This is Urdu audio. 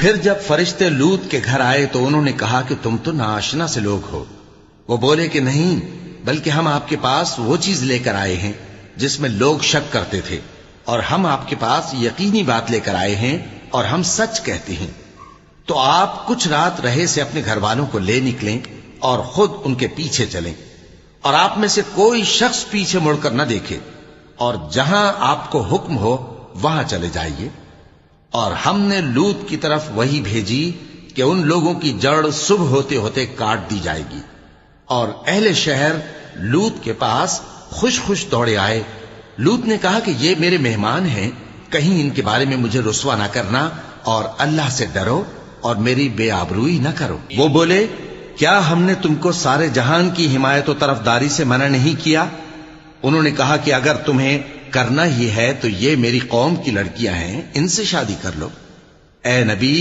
پھر جب فرشتے لوط کے گھر آئے تو انہوں نے کہا کہ تم تو ناآشنا سے لوگ ہو۔ وہ بولے کہ نہیں، بلکہ ہم آپ کے پاس وہ چیز لے کر آئے ہیں جس میں لوگ شک کرتے تھے، اور ہم آپ کے پاس یقینی بات لے کر آئے ہیں اور ہم سچ کہتے ہیں۔ تو آپ کچھ رات رہے سے اپنے گھر والوں کو لے نکلیں اور خود ان کے پیچھے چلیں، اور آپ میں سے کوئی شخص پیچھے مڑ کر نہ دیکھے، اور جہاں آپ کو حکم ہو وہاں چلے جائیے۔ اور ہم نے لوط کی طرف وہی بھیجی کہ ان لوگوں کی جڑ صبح ہوتے ہوتے کاٹ دی جائے گی۔ اور اہل شہر لوط کے پاس خوش خوش دوڑے آئے۔ لوط نے کہا کہ یہ میرے مہمان ہیں، کہیں ان کے بارے میں مجھے رسوا نہ کرنا، اور اللہ سے ڈرو اور میری بے آبروئی نہ کرو۔ وہ بولے کیا ہم نے تم کو سارے جہان کی حمایت و طرفداری سے منع نہیں کیا؟ انہوں نے کہا کہ اگر تمہیں کرنا ہی ہے تو یہ میری قوم کی لڑکیاں ہیں، ان سے شادی کر لو۔ اے نبی،